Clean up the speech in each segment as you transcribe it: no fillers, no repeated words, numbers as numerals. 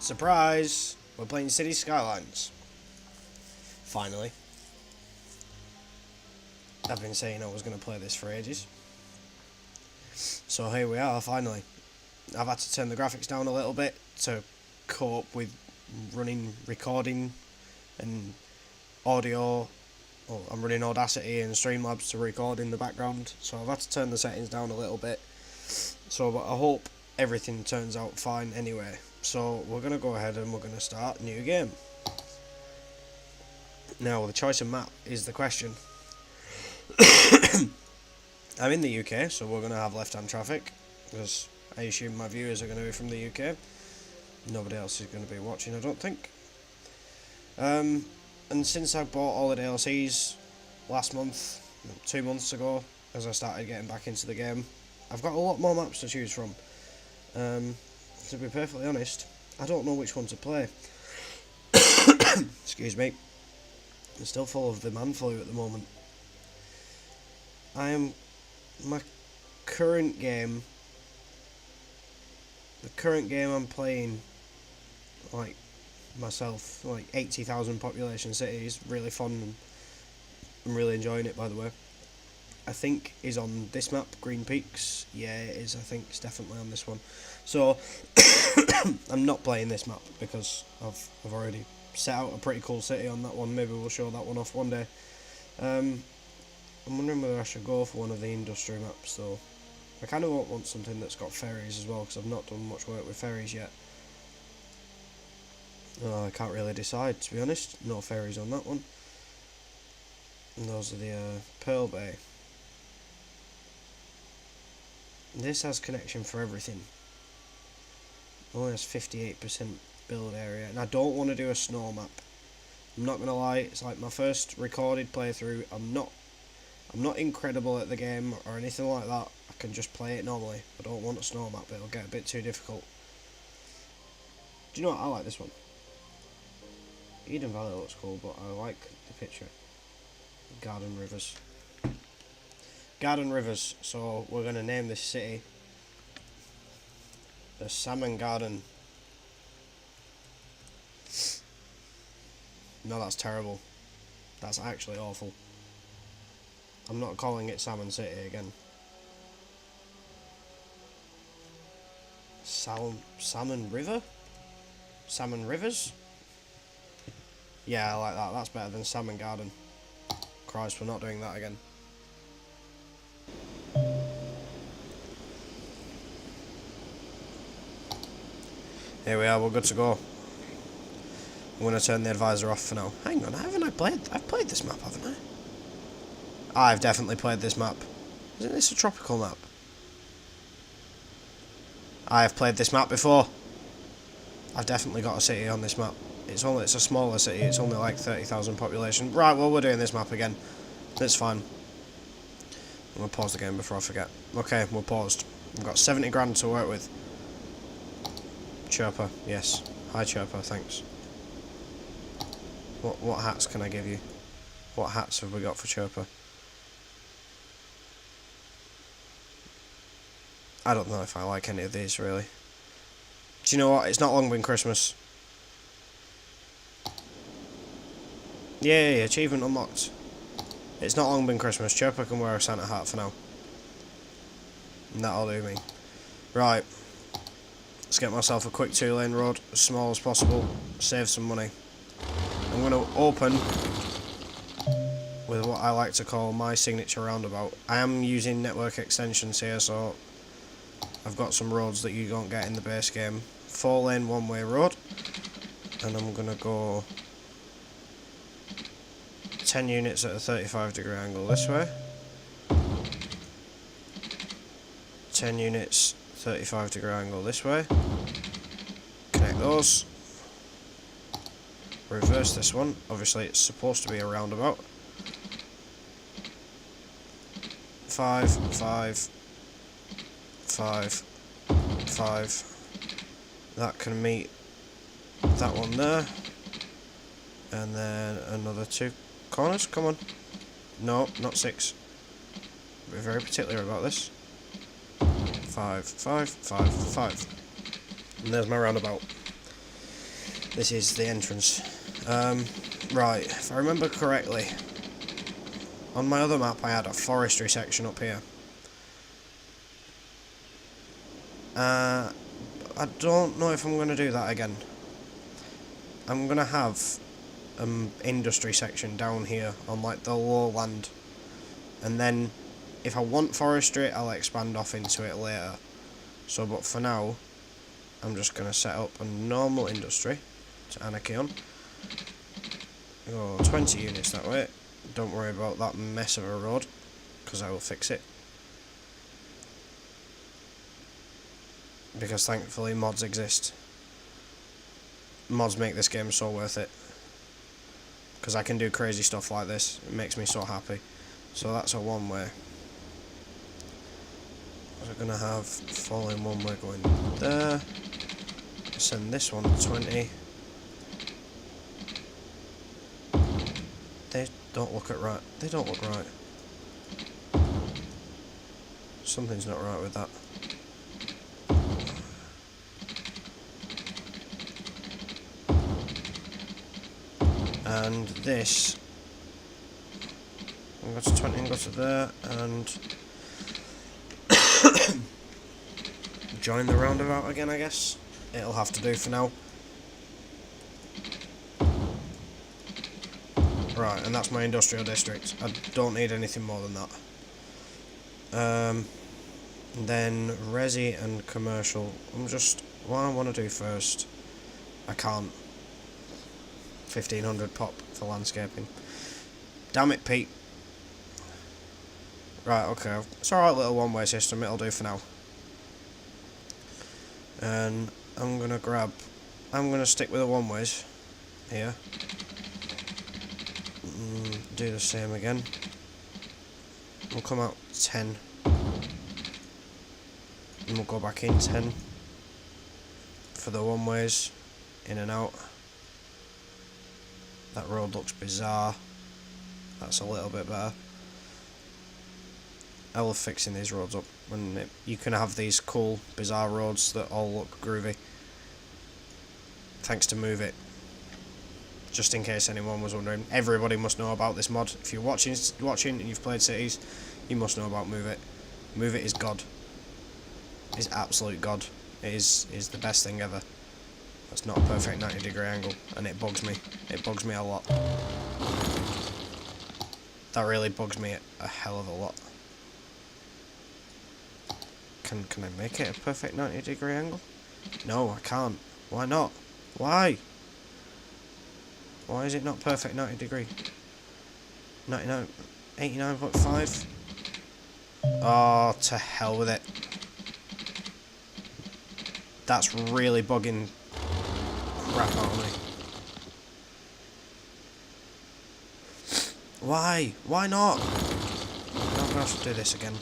Surprise! We're playing City Skylines. Finally. I've been saying I was going to play this for ages. So here we are, finally. I've had to turn the graphics down a little bit to cope with running recording and audio. Well, I'm running Audacity and Streamlabs to record in the background, so I've had to turn the settings down a little bit. So but I hope everything turns out fine anyway. So we're going to go ahead and we're going to start a new game. Now the choice of map is the question. I'm in the UK, so we're going to have left-hand traffic, because I assume my viewers are going to be from the UK. Nobody else is going to be watching, I don't think. And since I bought all the DLCs last month, 2 months ago, as I started getting back into the game, I've got a lot more maps to choose from. To be perfectly honest, I don't know which one to play. Excuse me. I'm still full of the man flu at the moment. My current game, the current game I'm playing, like myself, like 80,000 population city, is really fun and I'm really enjoying it, by the way. I think is on this map, Green Peaks. Yeah, it is. I think it's definitely on this one. So I'm not playing this map because I've already set out a pretty cool city on that one. Maybe we'll show that one off one day. I'm wondering whether I should go for one of the industry maps though. I kind of want something that's got ferries as well, because I've not done much work with ferries yet. Oh, I can't really decide, to be honest. No ferries on that one. And those are the Pearl Bay. This has connection for everything. Only has 58% build area, and I don't want to do a snow map. I'm not gonna lie, it's like my first recorded playthrough. I'm not incredible at the game or anything like that. I can just play it normally. I don't want a snow map, it'll get a bit too difficult. Do you know what? I like this one. Eden Valley looks cool, but I like the picture. Garden Rivers. Garden Rivers, so we're going to name this city the Salmon Garden. No, that's terrible. That's actually awful. I'm not calling it Salmon City again. Salmon River? Salmon Rivers? Yeah, I like that. That's better than Salmon Garden. Christ, we're not doing that again. Here we are, we're good to go. I'm going to turn the advisor off for now. Hang on, I've played this map, haven't I? I've definitely played this map. Isn't this a tropical map? I have played this map before. I've definitely got a city on this map. It's a smaller city, it's only like 30,000 population. Right, well, we're doing this map again. That's fine. I'm going to pause the game before I forget. Okay, we're paused. We've got 70 grand to work with. Chirper, yes. Hi Chirper, thanks. What hats can I give you? What hats have we got for Chirper? I don't know if I like any of these, really. Do you know what? It's not long been Christmas. Yay, achievement unlocked. It's not long been Christmas. Chirper can wear a Santa hat for now. And that'll do me. Right. Let's get myself a quick 2-lane road, as small as possible, save some money. I'm going to open with what I like to call my signature roundabout. I am using network extensions here, so I've got some roads that you don't get in the base game. 4-lane one-way road, and I'm going to go 10 units at a 35-degree angle this way. 10 units 35-degree angle this way. Connect those. Reverse this one. Obviously it's supposed to be a roundabout. 5, 5, 5, 5. That can meet that one there. And then another 2 corners. Come on. No, not 6. Be very particular about this. 5, 5, 5, 5. And there's my roundabout. This is the entrance. Right, if I remember correctly, on my other map I had a forestry section up here. I don't know if I'm going to do that again. I'm going to have an industry section down here on like the lowland, and then if I want forestry I'll expand off into it later. So but for now I'm just going to set up a normal industry to anarchy on. Go 20 units that way. Don't worry about that mess of a road, because I will fix it. Because thankfully mods exist. Mods make this game so worth it. Because I can do crazy stuff like this. It makes me so happy. So that's a one way. We're going to have falling one way going there. Send this one to 20. They don't look right. They don't look right. Something's not right with that. And this, I'm going to 20 and go to there, and join the roundabout again, I guess. It'll have to do for now. Right, and that's my industrial district. I don't need anything more than that. Then resi and commercial. What I want to do first, I can't. 1500 pop for landscaping. Damn it, Pete. Right, okay. It's alright, little one-way system. It'll do for now. And I'm going to stick with the one-ways here. Do the same again. We'll come out 10. And we'll go back in 10. For the one-ways. In and out. That road looks bizarre. That's a little bit better. I love fixing these roads up. When you can have these cool, bizarre roads that all look groovy. Thanks to Move It. Just in case anyone was wondering, everybody must know about this mod. If you're watching and you've played Cities, you must know about Move It. Move It is God. It's absolute God. It is the best thing ever. That's not a perfect 90-degree angle, and it bugs me. It bugs me a lot. That really bugs me a hell of a lot. Can I make it a perfect 90-degree angle? No, I can't. Why not? Why? Why is it not perfect 90 degree? 99, 89.5? Oh, to hell with it. That's really bugging crap out of me. Why? Why not? I'm gonna have to do this again.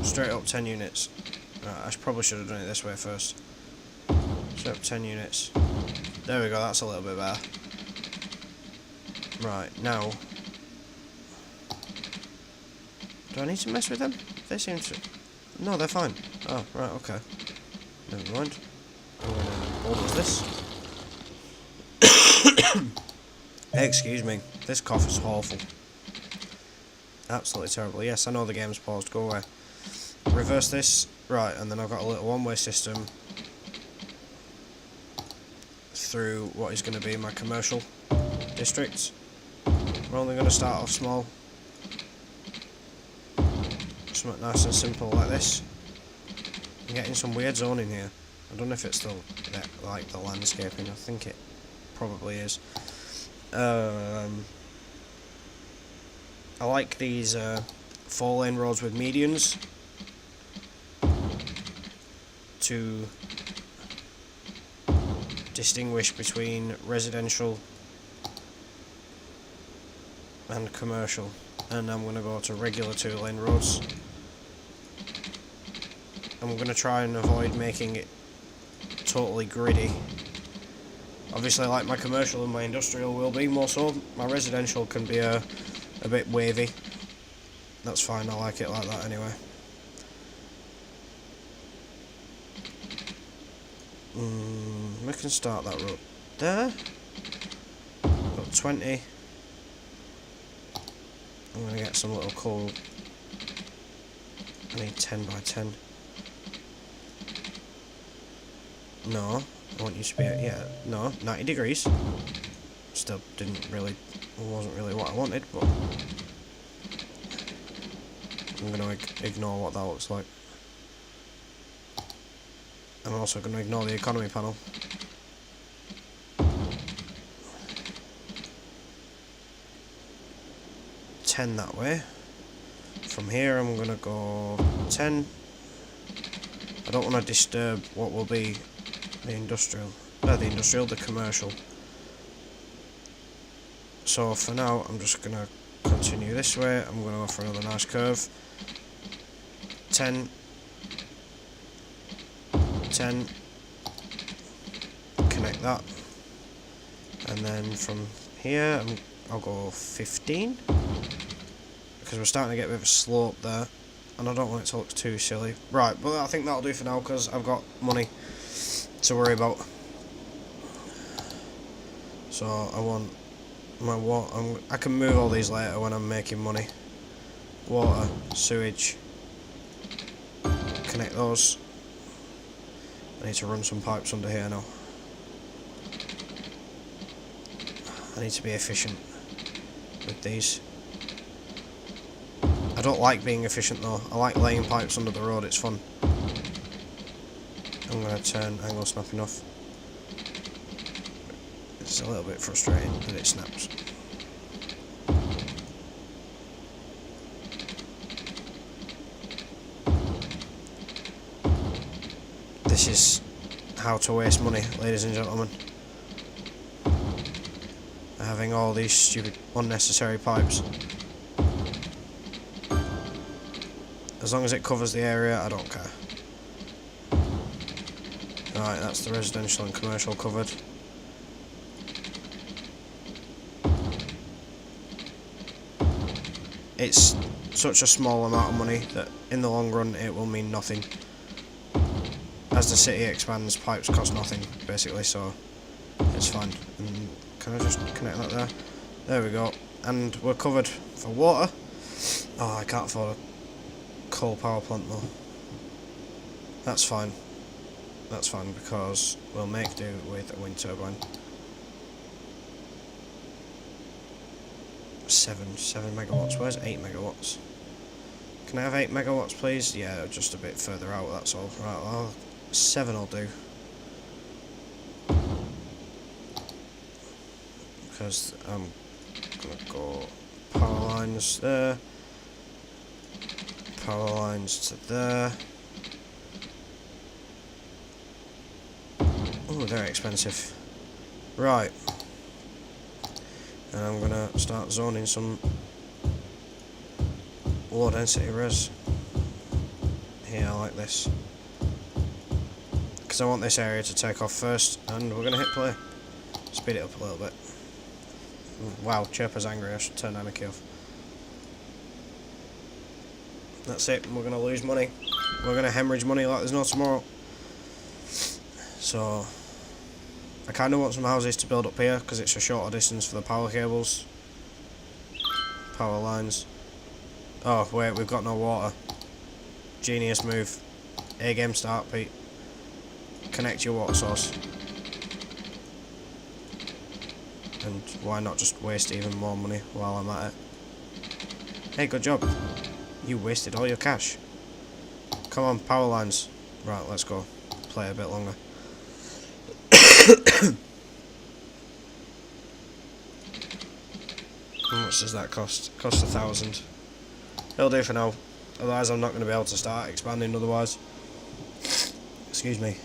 Straight up 10 units. Right, I probably should have done it this way first. Straight up 10 units. There we go, that's a little bit better. Right, now. Do I need to mess with them? They seem to... No, they're fine. Oh, right, okay. Never mind. I'm gonna... What was this? Excuse me. This cough is awful. Absolutely terrible. Yes, I know the game's paused. Go away. Reverse this. Right, and then I've got a little one-way system through what is going to be my commercial district. We're only going to start off small. Something nice and simple like this. I'm getting some weird zoning here. I don't know if it's the like the landscaping. I think it probably is. I like these 4-lane roads with medians to distinguish between residential and commercial, and I'm going to go to regular 2-lane roads. I'm going to try and avoid making it totally gritty. Obviously, like my commercial and my industrial will be more so, my residential can be a bit wavy. That's fine, I like it like that anyway. We can start that road there. Got 20. I'm going to get some little coal. I need 10 by 10. No, I want you to be, yeah, no, 90 degrees. Still wasn't really what I wanted, but I'm going to ignore what that looks like. I'm also going to ignore the economy panel. $10 that way. From here I'm going to go 10. I don't want to disturb what will be the commercial. So for now I'm just going to continue this way. I'm going to go for another nice curve. 10. 10. Connect that. And then from here I'll go 15. Because we're starting to get a bit of a slope there. And I don't want it to look too silly. Right, but I think that'll do for now because I've got money to worry about. So I want my water. I can move all these later when I'm making money. Water, sewage. Connect those. I need to run some pipes under here now. I need to be efficient with these. I don't like being efficient though. I like laying pipes under the road, it's fun. I'm going to turn angle snapping off. It's a little bit frustrating that it snaps. This is how to waste money, ladies and gentlemen. Having all these stupid, unnecessary pipes. As long as it covers the area, I don't care. Alright, that's the residential and commercial covered. It's such a small amount of money that in the long run it will mean nothing. As the city expands, pipes cost nothing, basically, so it's fine. And can I just connect that there? There we go. And we're covered for water. Oh, I can't afford a coal power plant though. That's fine. That's fine because we'll make do with a wind turbine. 7 megawatts. Where's 8 megawatts? Can I have 8 megawatts please? Yeah, just a bit further out, that's all. Right, well, 7 will do. Because I'm gonna go power lines there. Power lines to there. Oh, they're expensive. Right. And I'm gonna start zoning some low density res. Here, like this. Because I want this area to take off first, and we're gonna hit play. Speed it up a little bit. Wow, Chirper's angry, I should turn anarchy off. That's it, we're gonna lose money. We're gonna hemorrhage money like there's no tomorrow. So I kinda want some houses to build up here because it's a shorter distance for the power cables. Power lines. Oh wait, we've got no water. Genius move. A game start, Pete. Connect your water source. And why not just waste even more money while I'm at it? Hey, good job. You wasted all your cash. Come on, power lines. Right, let's go. Play a bit longer. How much does that cost? It costs 1,000. It'll do for now. Otherwise I'm not going to be able to start expanding otherwise. Excuse me.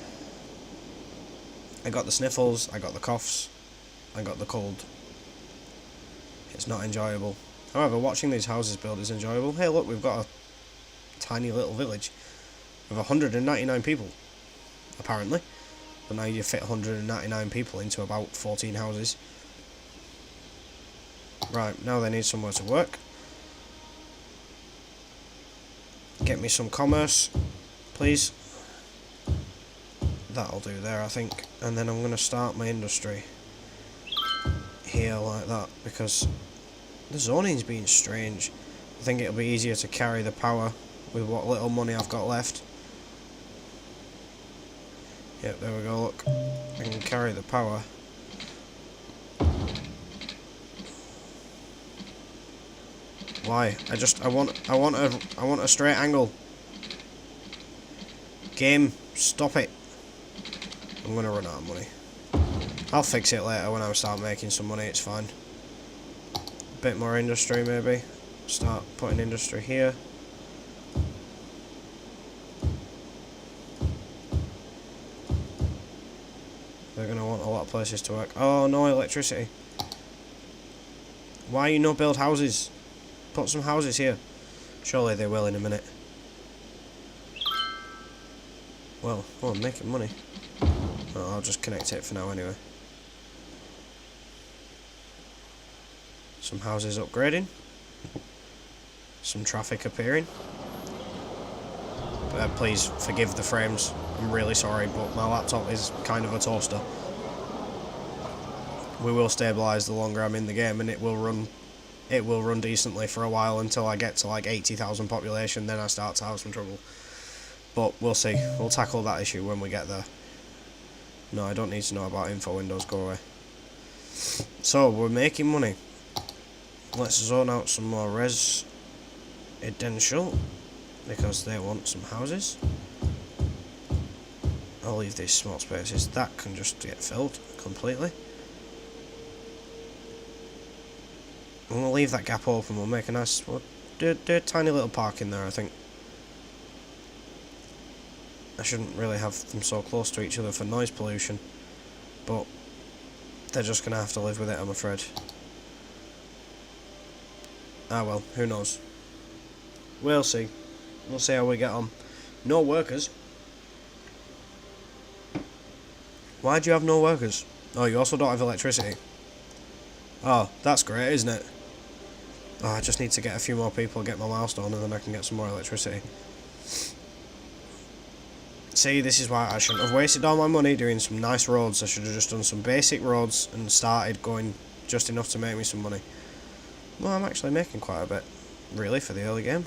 I got the sniffles, I got the coughs, I got the cold. It's not enjoyable. However, watching these houses build is enjoyable. Hey look, we've got a tiny little village of 199 people, apparently. But now you fit 199 people into about 14 houses. Right, now they need somewhere to work. Get me some commerce, please. that'll do there, I think. And then I'm going to start my industry here like that, because the zoning's been strange. I think it'll be easier to carry the power with what little money I've got left. Yep, there we go, look. I can carry the power. Why? I want a straight angle. Game, stop it. I'm gonna run out of money. I'll fix it later when I start making some money, it's fine. Bit more industry maybe. Start putting industry here. They're gonna want a lot of places to work. Oh, no electricity. Why you not build houses? Put some houses here. Surely they will in a minute. Well, oh, I'm making money. Oh, I'll just connect it for now anyway. Some houses upgrading. Some traffic appearing. Please forgive the frames. I'm really sorry, but my laptop is kind of a toaster. We will stabilise the longer I'm in the game, and it will run decently for a while until I get to like 80,000 population, then I start to have some trouble. But we'll see. We'll tackle that issue when we get there. No, I don't need to know about info windows, go away. So, we're making money. Let's zone out some more residential, because they want some houses. I'll leave these small spaces. That can just get filled completely. I'm going to leave that gap open. We'll make a nice... We'll do a tiny little park in there, I think. I shouldn't really have them so close to each other for noise pollution. But they're just going to have to live with it, I'm afraid. Ah well, who knows. We'll see. We'll see how we get on. No workers. Why do you have no workers? Oh, you also don't have electricity. Oh, that's great, isn't it? Oh, I just need to get a few more people, get my milestone, and then I can get some more electricity. See, this is why I shouldn't have wasted all my money doing some nice roads. I should have just done some basic roads and started going just enough to make me some money. Well, I'm actually making quite a bit, really, for the early game.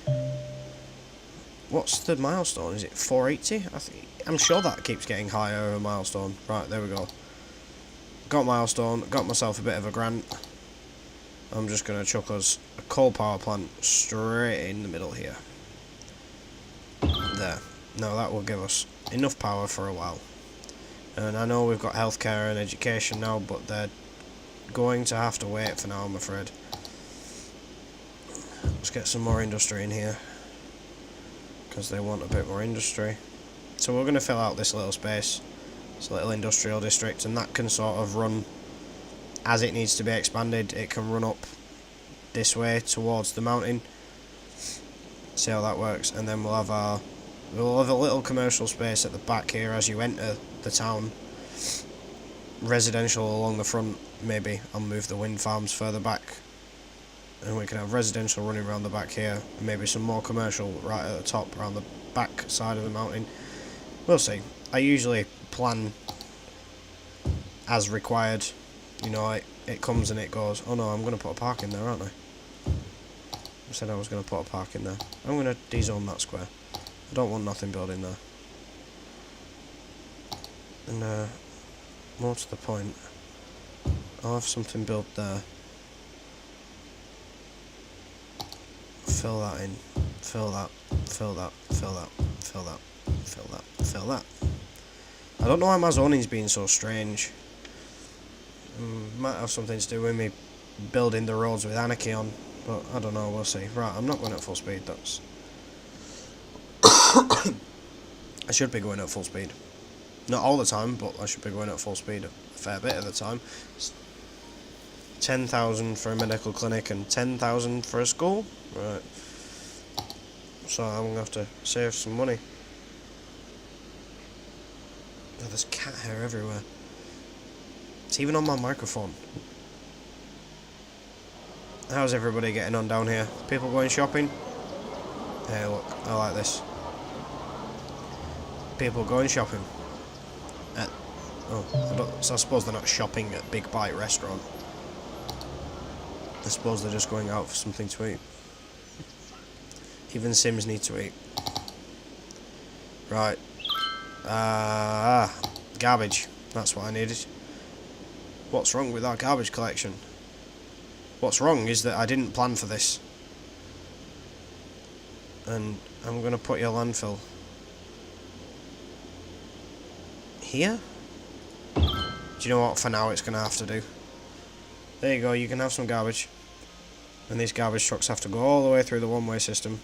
What's the milestone? Is it 480? I'm sure that keeps getting higher over milestone. Right, there we go. Got milestone, got myself a bit of a grant. I'm just going to chuck us a coal power plant straight in the middle here. There. Now that will give us enough power for a while. And I know we've got healthcare and education now, but they're going to have to wait for now, I'm afraid. Let's get some more industry in here, because they want a bit more industry. So we're going to fill out this little space, this little industrial district, and that can sort of run as it needs to be expanded. It can run up this way towards the mountain. See how that works, and then we'll have a little commercial space at the back here as you enter the town. Residential along the front, maybe. I'll move the wind farms further back, and we can have residential running around the back here, and maybe some more commercial right at the top around the back side of the mountain. We'll see. I usually plan as required. You know, it comes and it goes. Oh no, I'm going to put a park in there, aren't I? I said I was going to put a park in there. I'm going to dezone that square. I don't want nothing building there. And more to the point, I'll have something built there. Fill that in. Fill that. Fill that. Fill that. Fill that. Fill that. Fill that. I don't know why my zoning's being so strange. Might have something to do with me building the roads with anarchy on, but I don't know, we'll see. Right, I'm not going at full speed, that's... I should be going at full speed. Not all the time, but I should be going at full speed a fair bit of the time. 10,000 for a medical clinic and 10,000 for a school. Right. So I'm going to have to save some money. Oh, there's cat hair everywhere. It's even on my microphone. How's everybody getting on down here? People going shopping? Hey, look, I like this. People going shopping. Oh, so I suppose they're not shopping at Big Bite restaurant. I suppose they're just going out for something to eat. Even Sims need to eat. Right. Garbage. That's what I needed. What's wrong with our garbage collection? What's wrong is that I didn't plan for this. And I'm going to put your landfill here? Do you know what? For now it's going to have to do. There you go, you can have some garbage. And these garbage trucks have to go all the way through the one-way system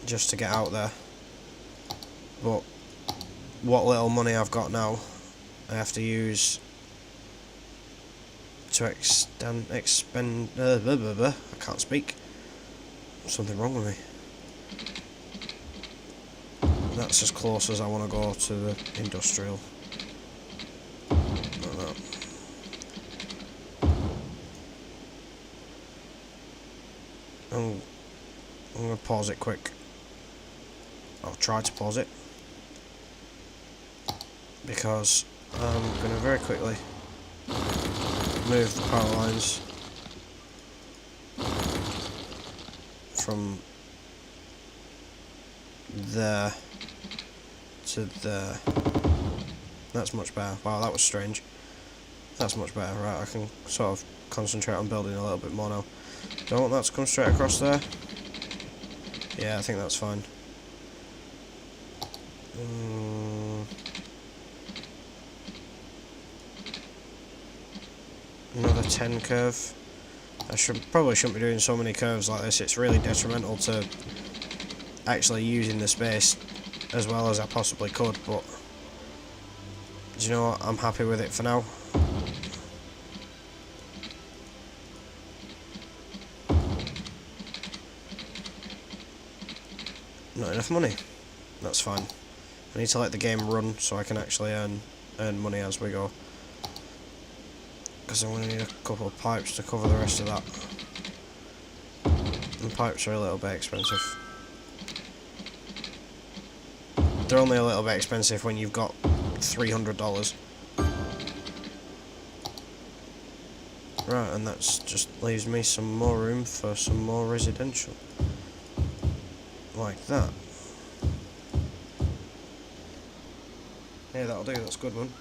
just to get out there. But what little money I've got now, I have to use to expend. I can't speak. Something wrong with me. That's as close as I want to go to the industrial. Like that. I'm going to pause it quick. I'll try to pause it. Because I'm going to very quickly move the power lines from there to there. That's much better. Wow, that was strange. That's much better. Right, I can sort of concentrate on building a little bit more now. Don't want that to come straight across there. Yeah, I think that's fine. Another 10 curve. I probably shouldn't be doing so many curves like this. It's really detrimental to actually using the space as well as I possibly could, but do you know what? I'm happy with it for now. Not enough money. That's fine. I need to let the game run so I can actually earn money as we go. Because I'm going to need a couple of pipes to cover the rest of that. And pipes are a little bit expensive. They're only a little bit expensive when you've got $300. Right, and that just leaves me some more room for some more residential. Like that. Yeah, that'll do, that's a good one.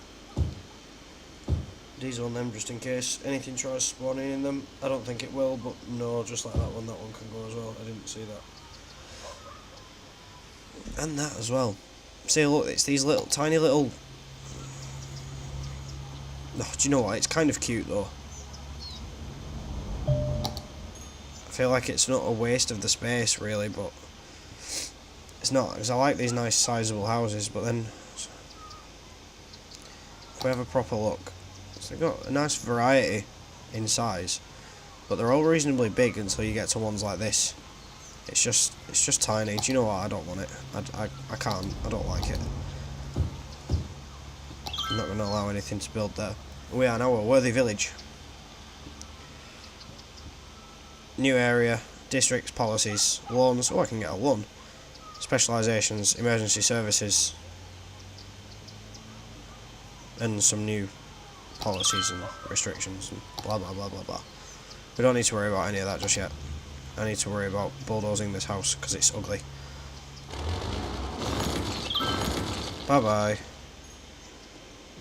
Diesel on them just in case anything tries spawning in them. I don't think it will, but no, just like that one can go as well. I didn't see that. And that as well. See, look, it's these little, tiny little... Oh, do you know what? It's kind of cute though. I feel like it's not a waste of the space really, but it's not, because I like these nice sizable houses, but then if we have a proper look, so they've got a nice variety in size, but they're all reasonably big until you get to ones like this. It's just tiny. Do you know what? I don't want it. I can't. I don't like it. I'm not going to allow anything to build there. We are now a worthy village. New area, districts, policies, loans. Oh, I can get a loan. Specialisations, emergency services, and some new policies and restrictions and blah blah blah blah blah. We don't need to worry about any of that just yet. I need to worry about bulldozing this house because it's ugly. Bye bye.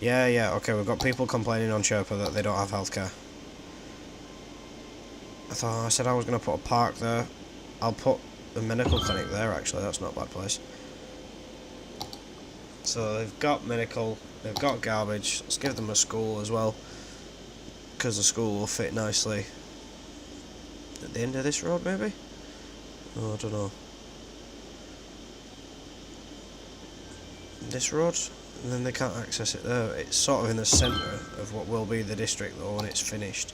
Yeah, okay, we've got people complaining on Sherpa that they don't have healthcare. I said I was going to put a park there. I'll put the medical clinic there actually, that's not a bad place. So they've got medical, they've got garbage, let's give them a school as well. Because the school will fit nicely at the end of this road maybe? Oh, I don't know. This road? And then they can't access it there. It's sort of in the centre of what will be the district though when it's finished.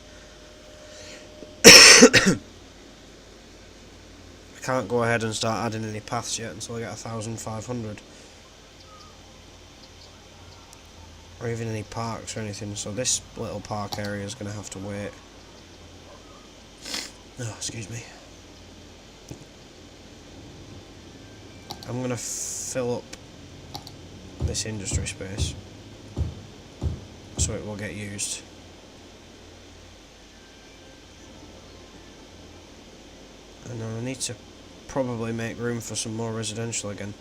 I can't go ahead and start adding any paths yet until I get 1,500. Or even any parks or anything, so this little park area is going to have to wait. Oh, excuse me. I'm going to fill up this industry space, so it will get used. And then I need to probably make room for some more residential again.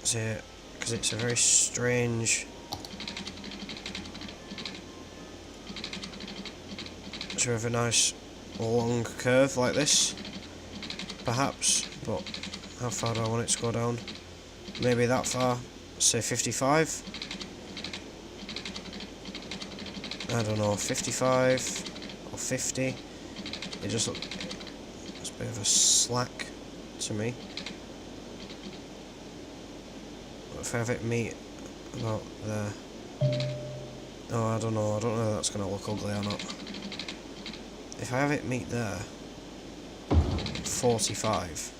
See, because it's a very strange. So we have a nice long curve like this, perhaps, but how far do I want it to go down? Maybe that far, say 55? I don't know, 55 or 50. It just looks a bit of a slack to me. If I have it meet about there. Oh, I don't know if that's going to look ugly or not. If I have it meet there, 45.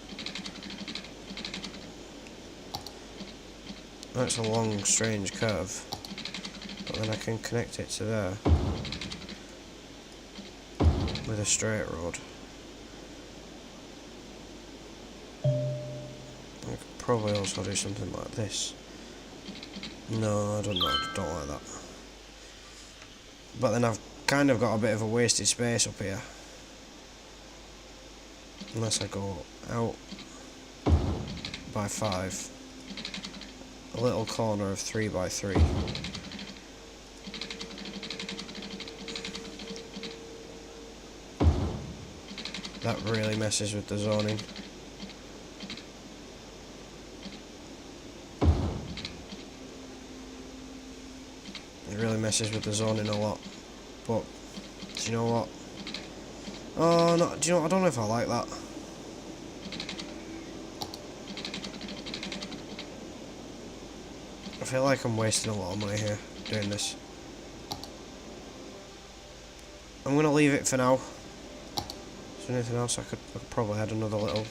That's a long, strange curve. But then I can connect it to there with a straight road. I could probably also do something like this. No, I don't know, I don't like that. But then I've kind of got a bit of a wasted space up here. Unless I go out by 5. A little corner of 3 by 3. That really messes with the zoning. It really messes with the zoning a lot. But, do you know what? Oh, no, do you know what? I don't know if I like that. I feel like I'm wasting a lot of money here doing this. I'm going to leave it for now. Is there anything else? I could probably add another little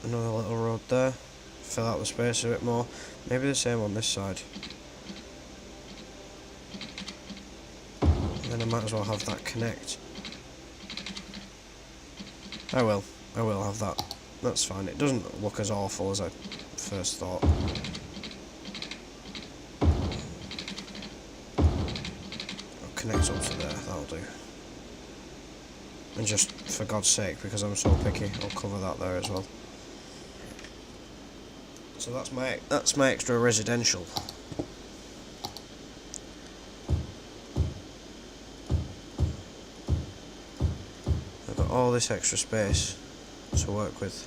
road there. Fill out the space a bit more. Maybe the same on this side. And then I might as well have that connect. I will have that. That's fine. It doesn't look as awful as I first thought. I'll connect up to there, that'll do. And just for God's sake, because I'm so picky, I'll cover that there as well. So that's my extra residential. I've got all this extra space to work with.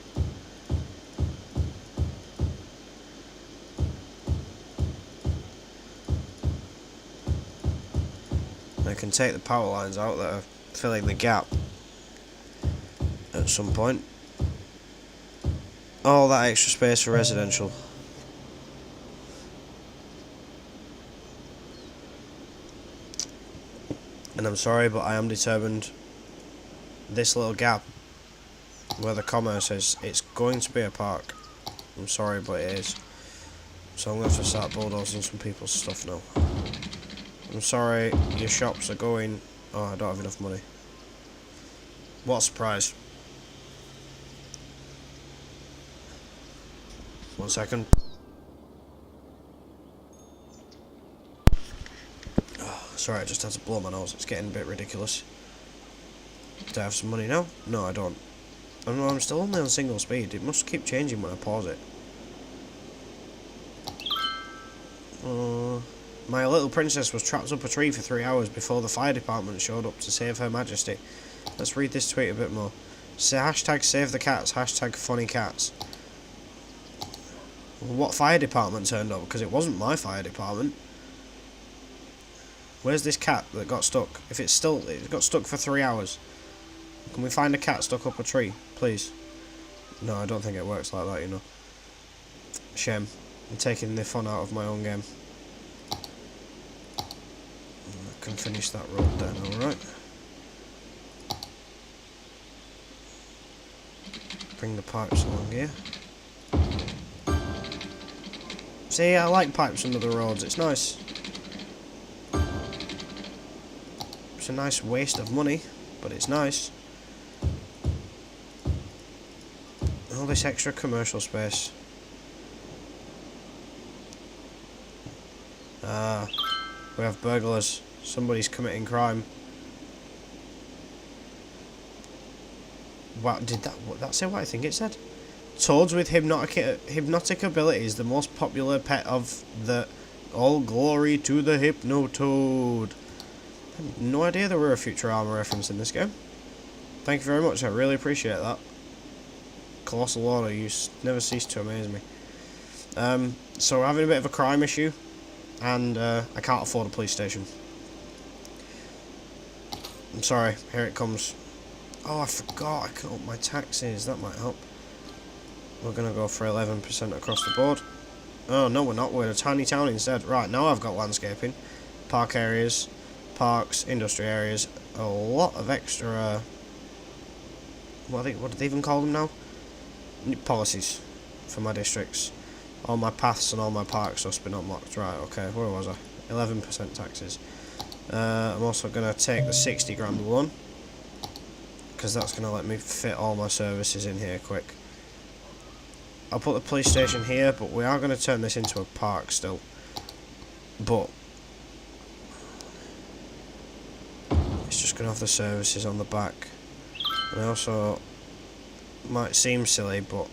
I can take the power lines out that are filling the gap at some point. All that extra space for residential. And I'm sorry, but I am determined this little gap where the commerce is, it's going to be a park. I'm sorry, but it is. So I'm going to have to start bulldozing some people's stuff now. I'm sorry, your shops are going... Oh, I don't have enough money. What a surprise. 1 second. Oh, sorry, I just had to blow my nose. It's getting a bit ridiculous. Do I have some money now? No, I don't. Oh no, I'm still only on single speed. It must keep changing when I pause it. My little princess was trapped up a tree for 3 hours before the fire department showed up to save Her Majesty. Let's read this tweet a bit more. Say hashtag save the cats, hashtag funny cats. What fire department turned up? Because it wasn't my fire department. Where's this cat that got stuck? If it's still... It got stuck for 3 hours. Can we find a cat stuck up a tree, please? No, I don't think it works like that, you know. Shame. I'm taking the fun out of my own game. I can finish that road then, alright. Bring the pipes along here. See, I like pipes under the roads, it's nice. a nice waste of money, but it's nice. All this extra commercial space. Ah, we have burglars. Somebody's committing crime. What did that say what I think it said? Toads with hypnotic abilities, the most popular pet of the... All glory to the Hypnotoad. I had no idea there were a Futurama reference in this game. Thank you very much, I really appreciate that. Colossal Order, you never cease to amaze me. So we're having a bit of a crime issue, and I can't afford a police station. I'm sorry, here it comes. Oh, I forgot I can up my taxes, that might help. We're going to go for 11% across the board. Oh, no we're not, we're in a tiny town instead. Right, now I've got landscaping, park areas, parks, industry areas, a lot of extra, what do they even call them now? Policies for my districts. All my paths and all my parks must be unlocked. Right, okay, where was I? 11% taxes. I'm also going to take the 60 grand one, because that's going to let me fit all my services in here quick. I'll put the police station here, but we are going to turn this into a park still. But it's just going to have the services on the back. And also, might seem silly, but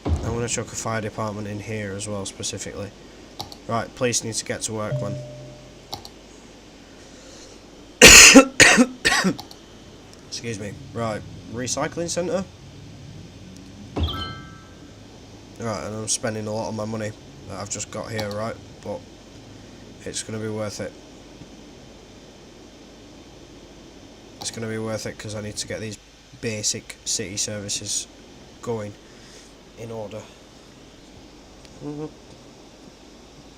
I'm going to chuck a fire department in here as well, specifically. Right, police need to get to work, man. Excuse me. Right, recycling centre. Right, and I'm spending a lot of my money that I've just got here, right? But it's going to be worth it. It's going to be worth it because I need to get these basic city services going in order.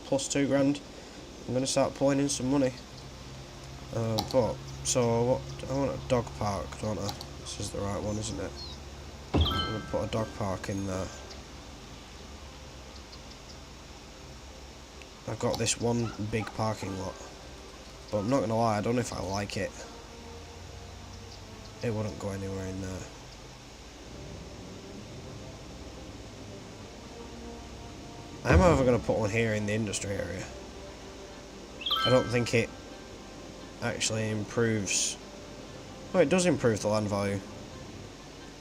Plus 2 grand. I'm going to start pulling in some money. So what? I want a dog park, don't I? This is the right one, isn't it? I'm going to put a dog park in there. I've got this one big parking lot, but I'm not going to lie, I don't know if I like it. It wouldn't go anywhere in there. I am however going to put one here in the industry area. I don't think it actually improves... Well, it does improve the land value.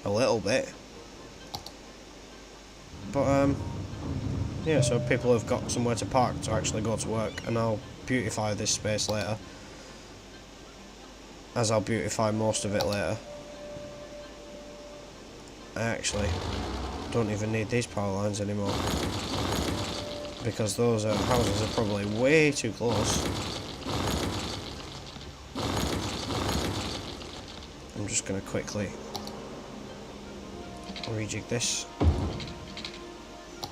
A little bit. But, yeah, so people have got somewhere to park to actually go to work, and I'll beautify this space later. As I'll beautify most of it later. I actually don't even need these power lines anymore. Because those houses are probably way too close. I'm just going to quickly rejig this.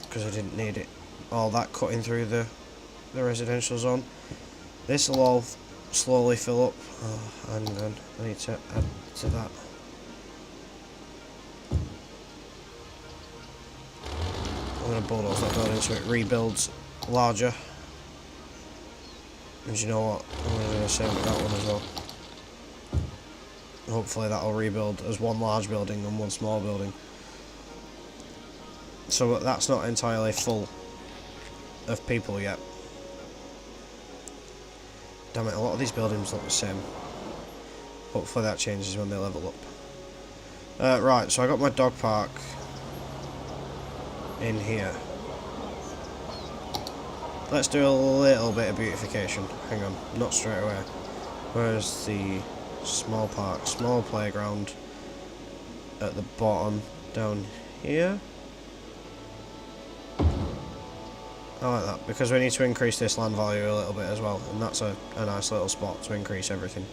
Because I didn't need it. All that cutting through the residential zone. This will all slowly fill up. Oh, and then I need to add to that. I'm going to bulldoze that building so it rebuilds larger. And you know what? I'm going to do the same with that one as well. Hopefully that'll rebuild as one large building and one small building. So that's not entirely full of people yet. Damn it, a lot of these buildings look the same. Hopefully that changes when they level up. Right, so I got my dog park in here. Let's do a little bit of beautification. Hang on, not straight away. Where's the small park, small playground at the bottom down here? I like that, because we need to increase this land value a little bit as well, and that's a nice little spot to increase everything.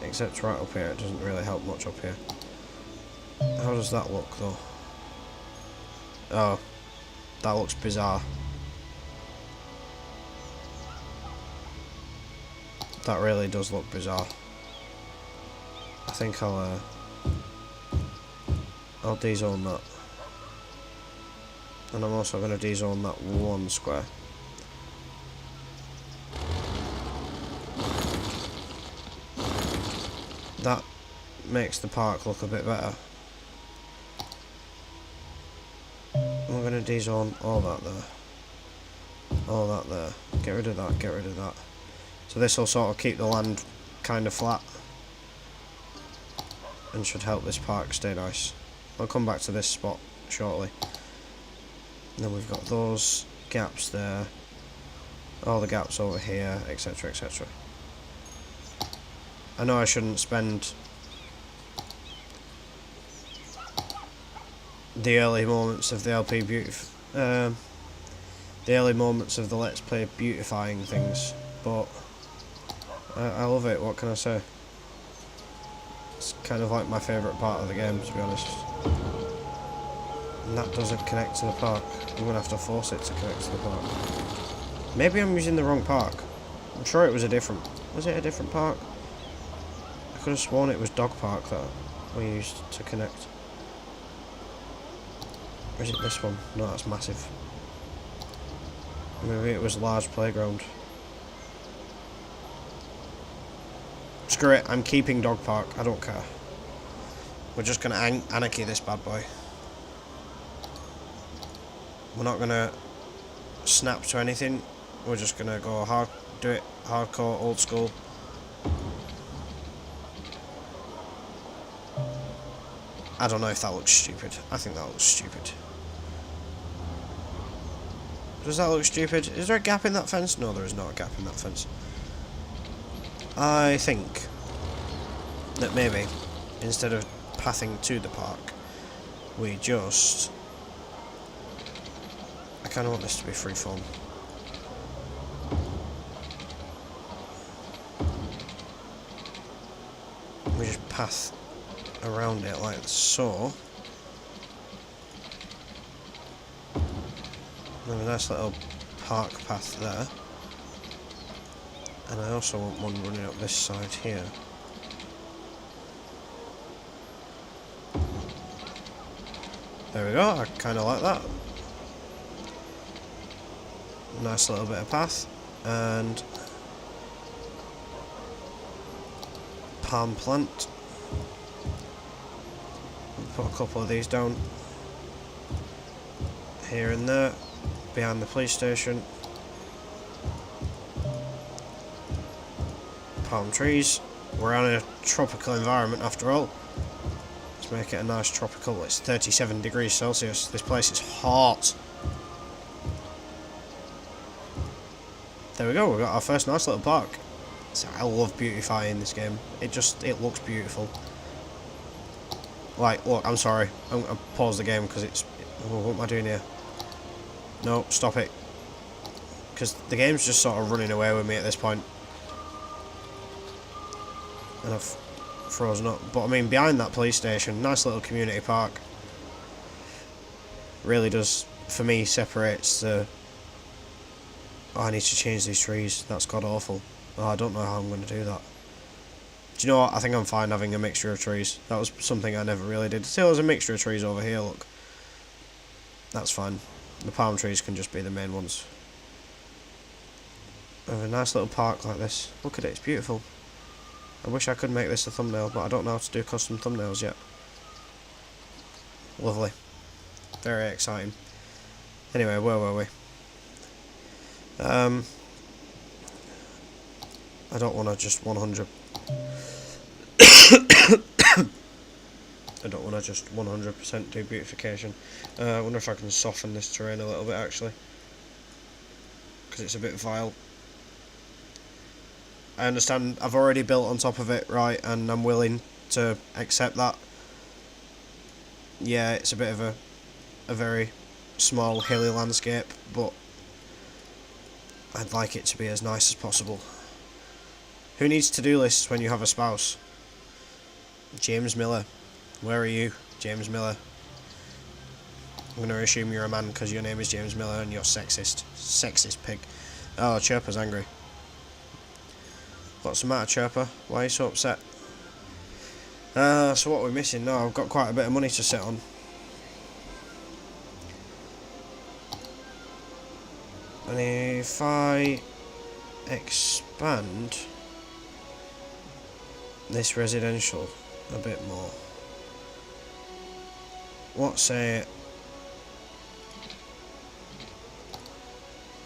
Except right up here, it doesn't really help much up here. How does that look though? Oh, that looks bizarre. That really does look bizarre. I think I'll dezone that. And I'm also going to dezone that one square. that makes the park look a bit better. We're going to de-zone all that there. All that there. Get rid of that, get rid of that. So this will sort of keep the land kind of flat. And should help this park stay nice. I'll come back to this spot shortly. And then we've got those gaps there. All the gaps over here, etc, etc. I know I shouldn't spend the early moments of the LP the early moments of the Let's Play beautifying things, but I love it, what can I say? It's kind of like my favourite part of the game, to be honest. And that doesn't connect to the park. I'm going to have to force it to connect to the park. Maybe I'm using the wrong park. I'm sure it was a different... Was it a different park? I could have sworn it was Dog Park that we used to connect. Or is it this one? No, that's massive. Maybe it was Large Playground. Screw it, I'm keeping Dog Park, I don't care. We're just going to anarchy this bad boy. We're not going to snap to anything. We're just going to go do it hardcore, old school. I don't know if that looks stupid. I think that looks stupid. Does that look stupid? Is there a gap in that fence? No, there is not a gap in that fence. I think that maybe, instead of pathing to the park, we just... I kind of want this to be freeform. We just path around it like so. And a nice little park path there. And I also want one running up this side here. There we go, I kind of like that. Nice little bit of path. And palm plant. Put a couple of these down. Here and there. Behind the police station. Palm trees. We're on a tropical environment after all. Let's make it a nice tropical. It's 37 degrees Celsius. This place is hot. There we go, we've got our first nice little park. So I love beautifying this game. It looks beautiful. Like, look, I'm sorry. I'm going to pause the game because it's... Oh, what am I doing here? No, stop it. Because the game's just sort of running away with me at this point. And I've frozen up. But I mean, behind that police station, nice little community park. Really does, for me, separates the... Oh, I need to change these trees. That's god awful. Oh, I don't know how I'm going to do that. Do you know what? I think I'm fine having a mixture of trees. That was something I never really did. See, there's a mixture of trees over here, look. That's fine. The palm trees can just be the main ones. I have a nice little park like this. Look at it, it's beautiful. I wish I could make this a thumbnail, but I don't know how to do custom thumbnails yet. Lovely. Very exciting. Anyway, where were we? I don't want to just 100... I don't want to just 100% do beautification. I wonder if I can soften this terrain a little bit, actually. Because it's a bit vile. I understand I've already built on top of it, right, and I'm willing to accept that. Yeah, it's a bit of a very small hilly landscape, but I'd like it to be as nice as possible. Who needs to-do lists when you have a spouse? James Miller. Where are you, James Miller? I'm going to assume you're a man because your name is James Miller and you're sexist. Sexist pig. Oh, Chirper's angry. What's the matter, Chirper? Why are you so upset? So what are we missing? No, I've got quite a bit of money to sit on. And if I expand... this residential a bit more. What say?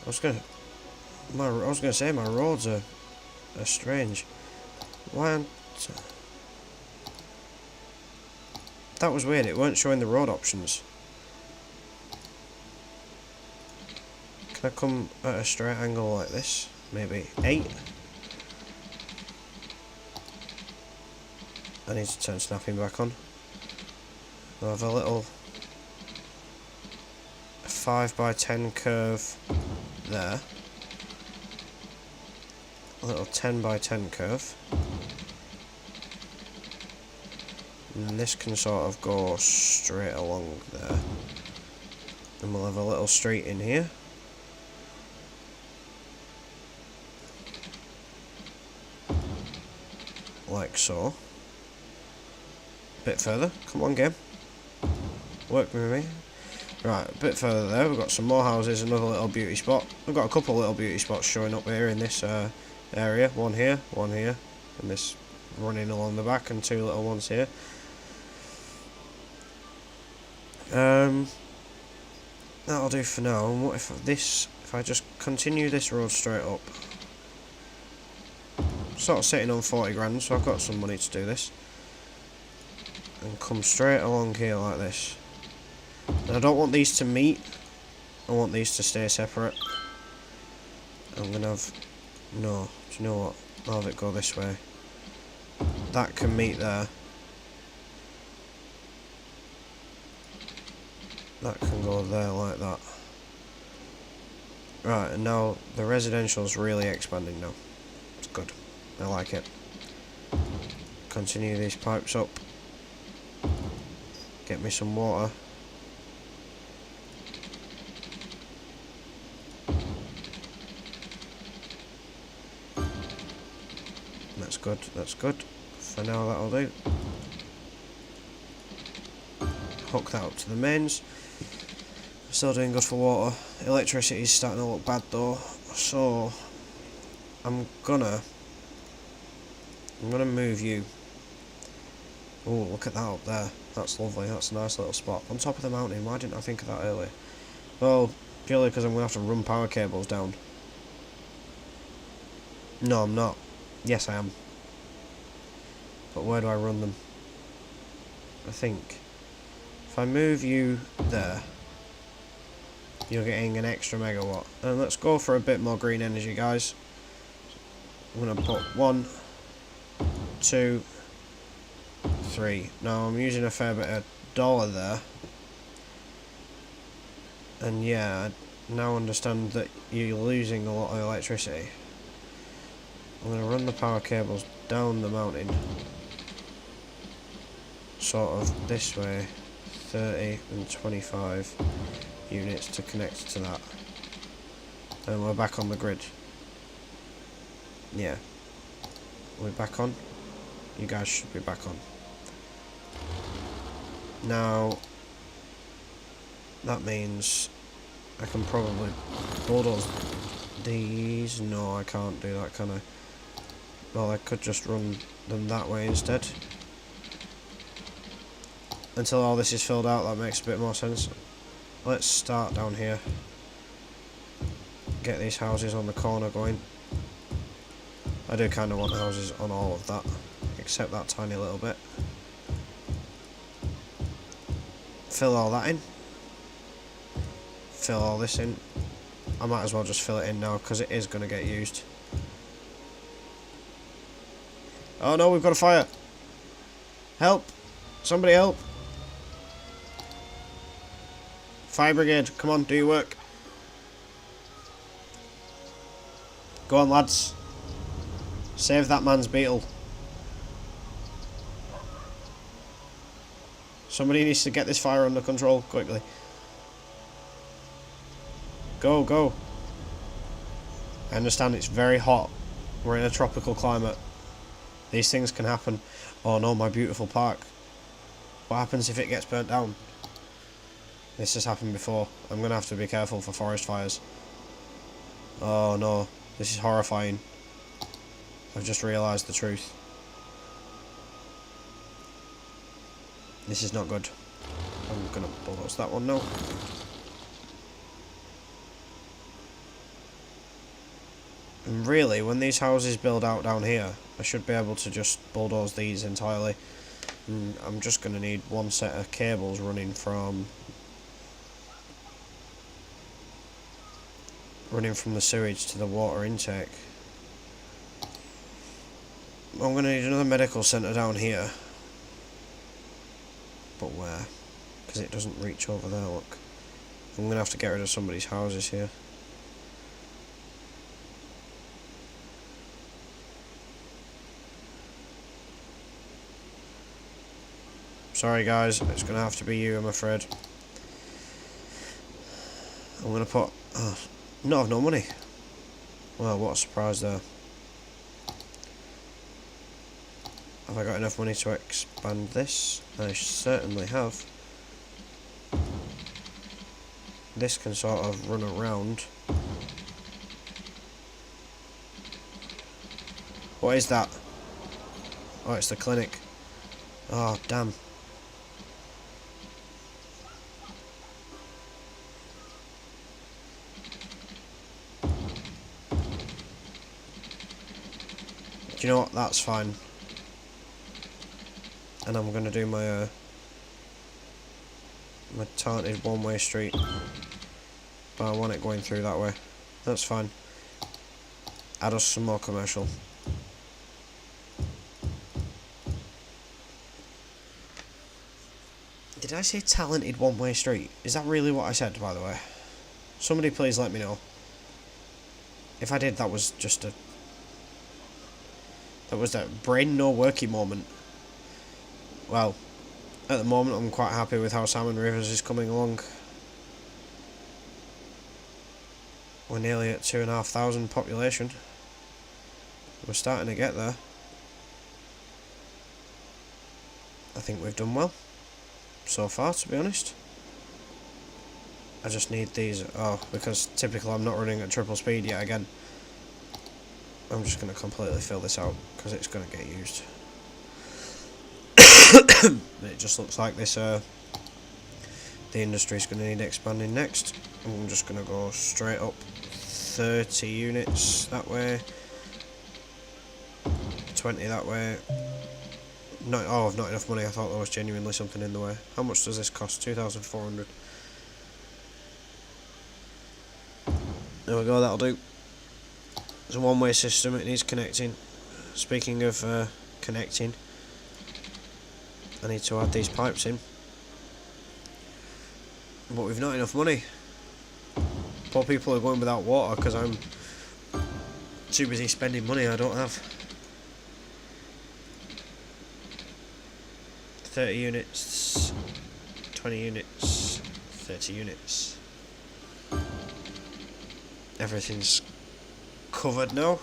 I was gonna say my roads are strange. Why aren't... That was weird, it weren't showing the road options. Can I come at a straight angle like this? Maybe 8? I need to turn snapping back on. I'll have a little 5x10 curve there. A little 10x10 curve. And this can sort of go straight along there. And we'll have a little street in here. Like so. A bit further. Come on, game. Work with me. Right, a bit further there. We've got some more houses, another little beauty spot. We've got a couple little beauty spots showing up here in this area. One here, and this running along the back, and 2 little ones here. That'll do for now. And what if I just continue this road straight up? Sort of sitting on 40 grand, so I've got some money to do this. And come straight along here like this. And I don't want these to meet. I want these to stay separate. I'm gonna have... No, do you know what? I'll have it go this way. That can meet there. That can go there like that. Right, and now the residential's really expanding now. It's good. I like it. Continue these pipes up. Get me some water. That's good, that's good. For now that'll do. Hook that up to the mains. Still doing good for water. Electricity's starting to look bad though, so I'm gonna move you. Oh, look at that up there. That's lovely. That's a nice little spot. On top of the mountain. Why didn't I think of that earlier? Well, purely because I'm going to have to run power cables down. No, I'm not. Yes, I am. But where do I run them? I think if I move you there, you're getting an extra megawatt. And let's go for a bit more green energy, guys. I'm going to put 1, 2, 3. Now I'm using a fair bit of dollar there. And yeah, I now understand that you're losing a lot of electricity. I'm going to run the power cables down the mountain. Sort of this way. 30 and 25 units to connect to that. And we're back on the grid. Yeah. We're back on. You guys should be back on. Now, that means I can probably bulldoze these. No, I can't do that, can I? Well, I could just run them that way instead. Until all this is filled out, that makes a bit more sense. Let's start down here. Get these houses on the corner going. I do kind of want houses on all of that, except that tiny little bit. Fill all that in. Fill all this in. I might as well just fill it in now because it is going to get used. Oh no, we've got a fire. Help! Somebody help! Fire brigade, come on, do your work. Go on, lads. Save that man's beetle. Somebody needs to get this fire under control quickly. Go, go. I understand it's very hot. We're in a tropical climate. These things can happen. Oh no, my beautiful park. What happens if it gets burnt down? This has happened before. I'm going to have to be careful for forest fires. Oh no, this is horrifying. I've just realised the truth. This is not good. I'm gonna bulldoze that one now. And really, when these houses build out down here, I should be able to just bulldoze these entirely. And I'm just gonna need one set of cables running from the sewage to the water intake. I'm going to need another medical centre down here. But where? Because it doesn't reach over there, look. I'm going to have to get rid of somebody's houses here. Sorry guys, it's going to have to be you, I'm afraid. I'm going to put... Oh, not have no money. Well, what a surprise there. Have I got enough money to expand this? I certainly have. This can sort of run around. What is that? Oh, it's the clinic. Oh, damn. Do you know what? That's fine. And I'm going to do my my talented one-way street, but I want it going through that way. That's fine. Add us some more commercial. Did I say talented one-way street? Is that really what I said, by the way? Somebody please let me know. If I did, that was just a... That was that brain no working moment. Well, at the moment I'm quite happy with how Salmon Rivers is coming along. We're nearly at 2,500 population. We're starting to get there. I think we've done well so far, to be honest. I just need these. Oh, because typically I'm not running at triple speed yet again. I'm just going to completely fill this out because it's going to get used. It just looks like this the industry is going to need expanding next. I'm just going to go straight up 30 units that way, 20 that way. No, oh, I've not enough money. I thought there was genuinely something in the way. How much does this cost? 2,400. There we go, that'll do. It's a one-way system, it needs connecting. Speaking of connecting, I need to add these pipes in. But we've not enough money. Poor people are going without water because I'm too busy spending money I don't have. 30 units, 20 units, 30 units. Everything's covered now.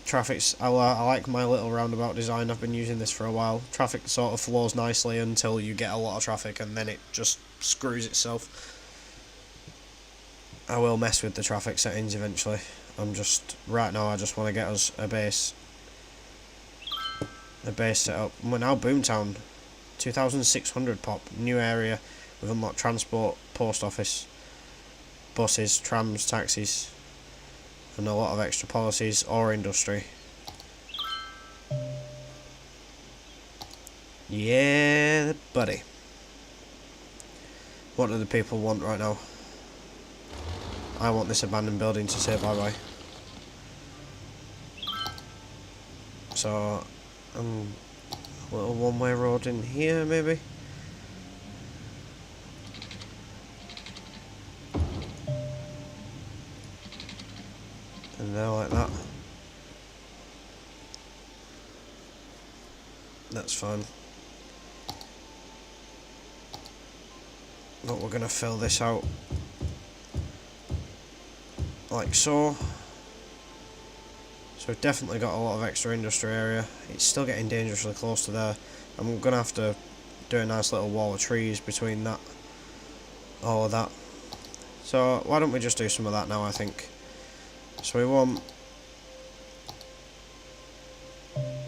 Traffic's... I like my little roundabout design. I've been using this for a while. Traffic sort of flows nicely until you get a lot of traffic and then it just screws itself. I will mess with the traffic settings eventually. Right now I just want to get us a base set up. We're now Boomtown. 2,600 pop. New area. We've unlocked transport, post office, buses, trams, taxis, and a lot of extra policies or industry. Yeah, buddy. What do the people want right now? I want this abandoned building to say bye-bye. So, a little one-way road in here, maybe? And there, like that. That's fine. But we're going to fill this out like so. So we've definitely got a lot of extra industry area. It's still getting dangerously close to there. I'm going to have to do a nice little wall of trees between that, all of that. So why don't we just do some of that now, I think. So we want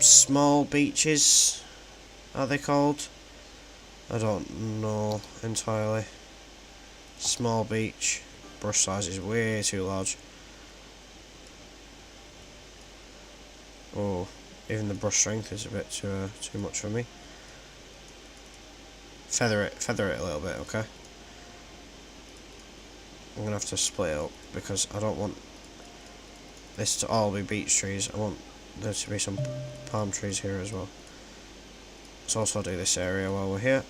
small beaches are they called? I don't know entirely. Small beach. Brush size is way too large. Oh, even the brush strength is a bit too much for me. Feather it a little bit, okay? I'm gonna have to split it up because I don't want this to all be beech trees. I want there to be some palm trees here as well. Let's also do this area while we're here.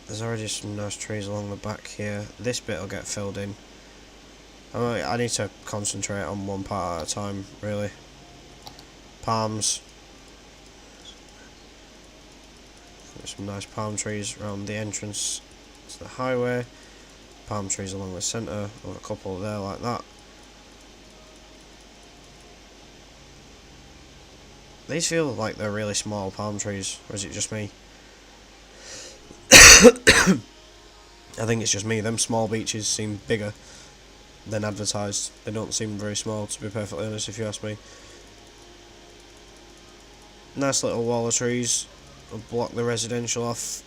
There's already some nice trees along the back here. This bit will get filled in. I need to concentrate on one part at a time, really. Palms. There's some nice palm trees around the entrance to the highway. Palm trees along the centre, with a couple there like that. These feel like they're really small palm trees, or is it just me? I think it's just me. Them small beaches seem bigger than advertised. They don't seem very small, to be perfectly honest, if you ask me. Nice little wall of trees will block the residential off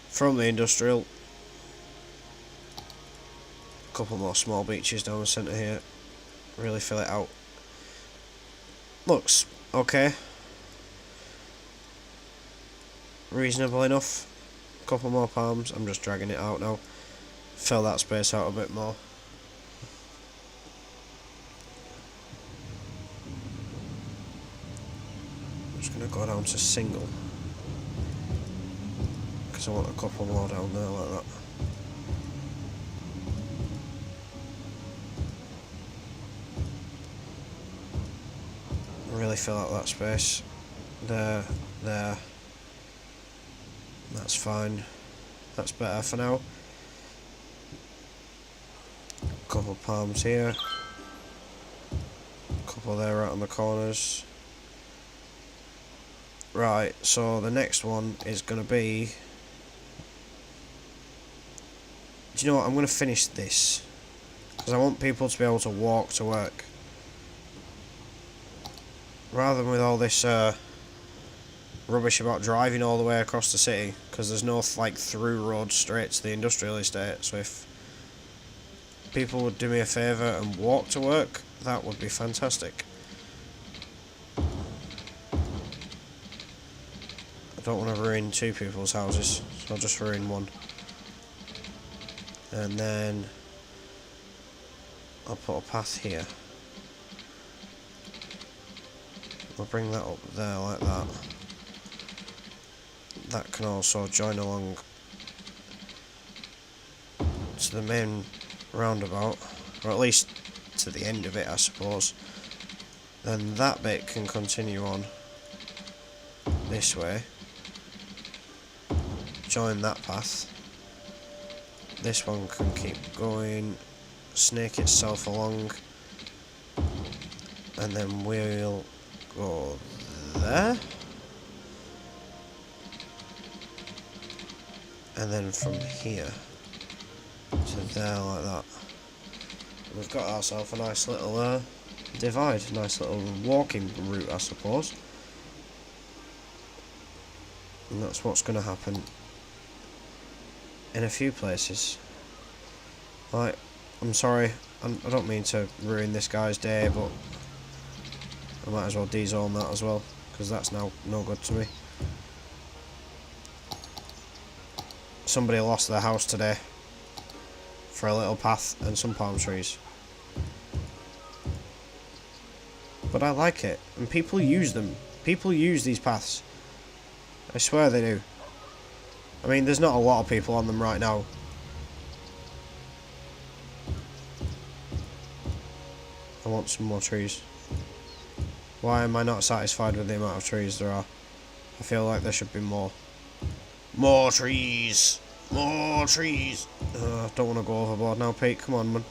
from the industrial. A couple more small beaches down the centre here. Really fill it out. Looks okay. Reasonable enough. Couple more palms. I'm just dragging it out now. Fill that space out a bit more. I'm just going to go down to single, because I want a couple more down there like that. Really fill out that space. There. That's fine. That's better for now. Couple palms here. Couple there right on the corners. Right, so the next one is going to be... Do you know what? I'm going to finish this, because I want people to be able to walk to work. Rather than with all this rubbish about driving all the way across the city, because there's no like through road straight to the industrial estate. So if people would do me a favour and walk to work, that would be fantastic. I don't want to ruin two people's houses, so I'll just ruin one. And then I'll put a path here. I'll bring that up there like that. That can also join along to the main roundabout, or at least to the end of it, I suppose. Then that bit can continue on this way, join that path. This one can keep going, snake itself along, and then we'll go there. And then from here to there like that. We've got ourselves a nice little divide, nice little walking route, I suppose. And that's what's going to happen in a few places. Like, I'm sorry, I don't mean to ruin this guy's day, but I might as well de-zone that as well, because that's now no good to me. Somebody lost their house today for a little path and some palm trees. But I like it, and people use them. People use these paths. I swear they do. I mean, there's not a lot of people on them right now. I want some more trees. Why am I not satisfied with the amount of trees there are? I feel like there should be more. More trees! More trees! Don't want to go overboard now, Pete. Come on,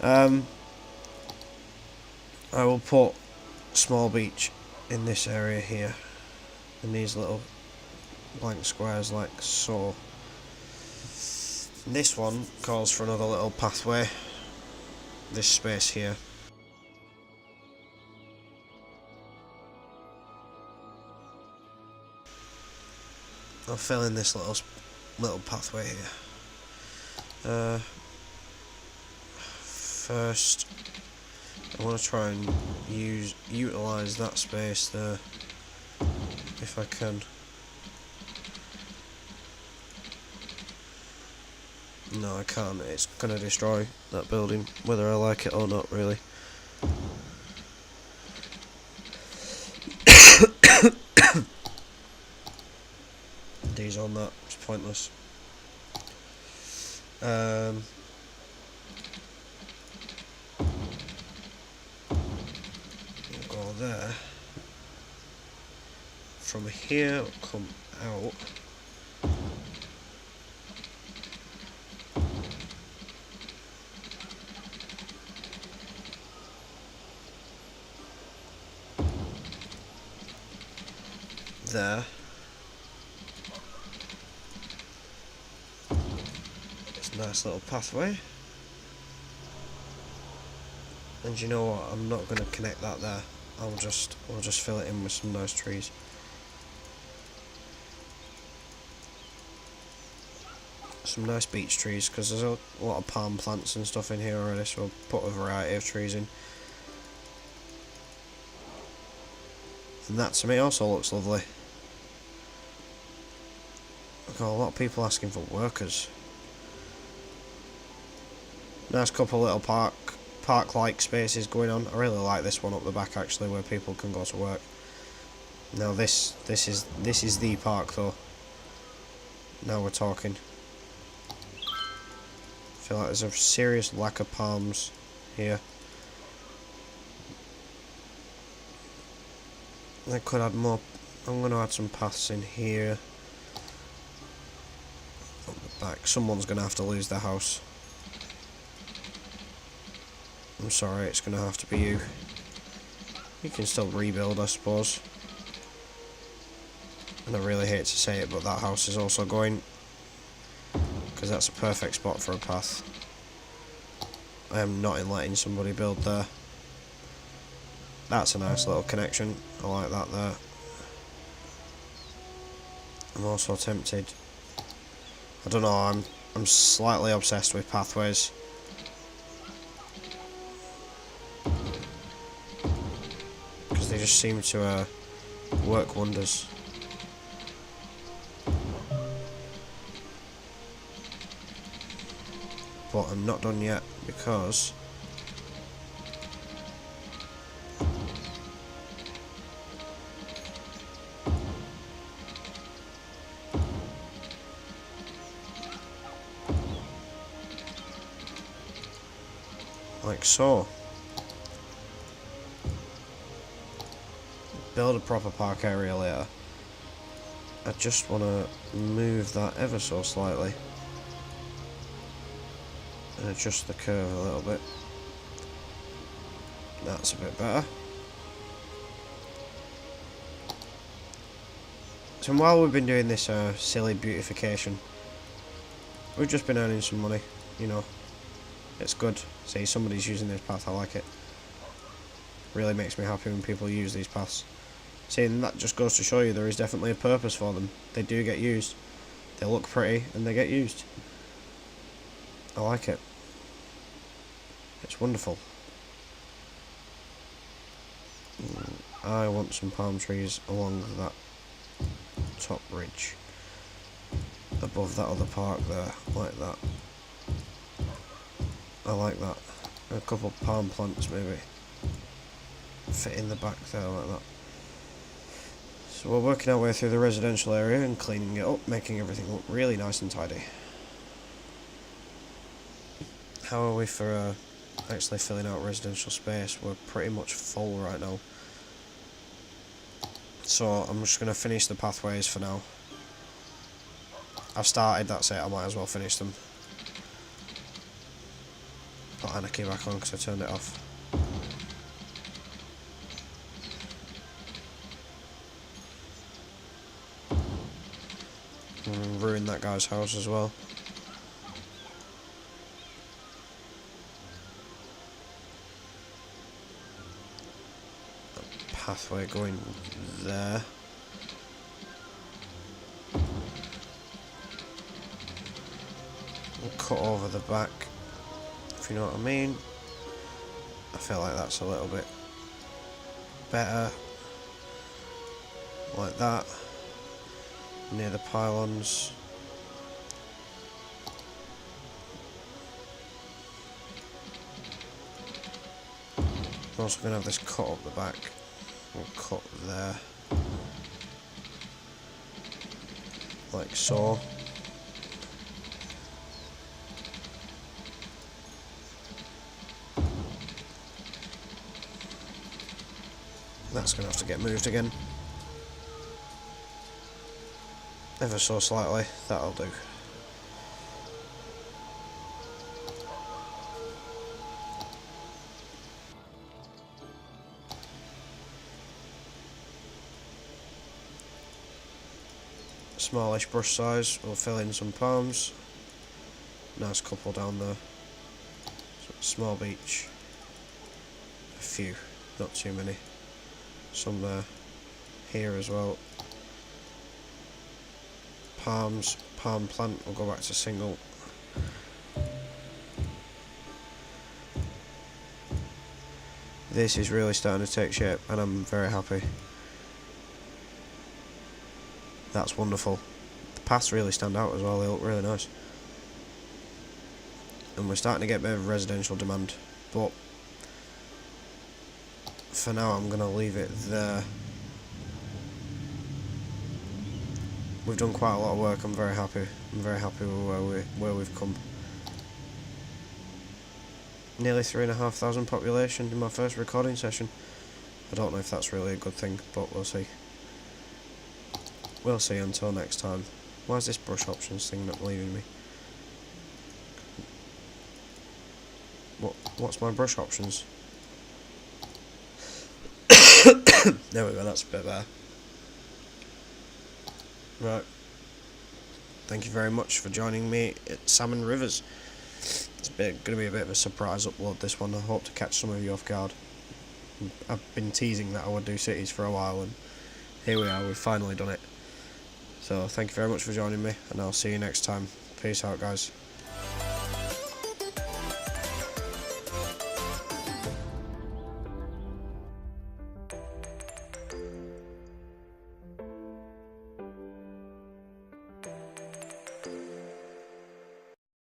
man. I will put small beach in this area here. In these little blank squares like so. This one calls for another little pathway. this space here. I'll fill in this little pathway here. First, I want to try and utilise that space there, if I can. No, I can't. It's gonna destroy that building, whether I like it or not, really. These on that, it's pointless. We'll go there. From here, we'll come out. There. It's a nice little pathway. And you know what? I'm not going to connect that there. I'll just fill it in with some nice trees. Some nice beech trees, because there's a lot of palm plants and stuff in here already, so I'll put a variety of trees in. And that to me also looks lovely. I've got a lot of people asking for workers. Nice couple little park-like spaces going on. I really like this one up the back actually, where people can go to work. Now this is the park though. Now we're talking. I feel like there's a serious lack of palms here. I could add more. I'm going to add some paths in here. Up the back. Someone's going to have to lose their house. I'm sorry, it's going to have to be you. You can still rebuild, I suppose. And I really hate to say it, but that house is also going, because that's a perfect spot for a path. I am not in letting somebody build there. That's a nice little connection. I like that there. I'm also tempted. I don't know. I'm slightly obsessed with pathways. Because they just seem to work wonders. But I'm not done yet because like so. Build a proper park area later. I just want to move that ever so slightly and adjust the curve a little bit. That's a bit better. So while we've been doing this silly beautification, we've just been earning some money, you know. It's good. See, somebody's using this path, I like it. Really makes me happy when people use these paths. See, and that just goes to show you there is definitely a purpose for them. They do get used. They look pretty and they get used. I like it. It's wonderful. I want some palm trees along that top ridge. Above that other park there, like that. I like that. A couple of palm plants maybe. Fit in the back there like that. So we're working our way through the residential area and cleaning it up, making everything look really nice and tidy. How are we for actually filling out residential space? We're pretty much full right now. So I'm just going to finish the pathways for now. I've started, that's it, I might as well finish them. Put Anarchy back on because I turned it off. And ruin that guy's house as well. pathway going there. And cut over the back, if you know what I mean. I feel like that's a little bit better. Like that. Near the pylons. I'm also going to have this cut up the back. We'll cut there. Like so. That's going to have to get moved again. Ever so slightly, that'll do. Smallish brush size, we'll fill in some palms. Nice couple down there. Small beach. A few, not too many. Some there. Here as well. Palms, palm plant, we'll go back to single. This is really starting to take shape and I'm very happy. That's wonderful. The paths really stand out as well, they look really nice. And we're starting to get a bit of residential demand, but for now I'm going to leave it there. We've done quite a lot of work, I'm very happy. I'm very happy with where we've come. Nearly 3,500 population in my first recording session. I don't know if that's really a good thing, but we'll see. We'll see until next time. Why is this brush options thing not leaving me? What's my brush options? There we go, that's a bit better. Right. Thank you very much for joining me at Salmon Rivers. It's going to be a bit of a surprise upload, this one. I hope to catch some of you off guard. I've been teasing that I would do cities for a while, and here we are, we've finally done it. So thank you very much for joining me, and I'll see you next time. Peace out, guys.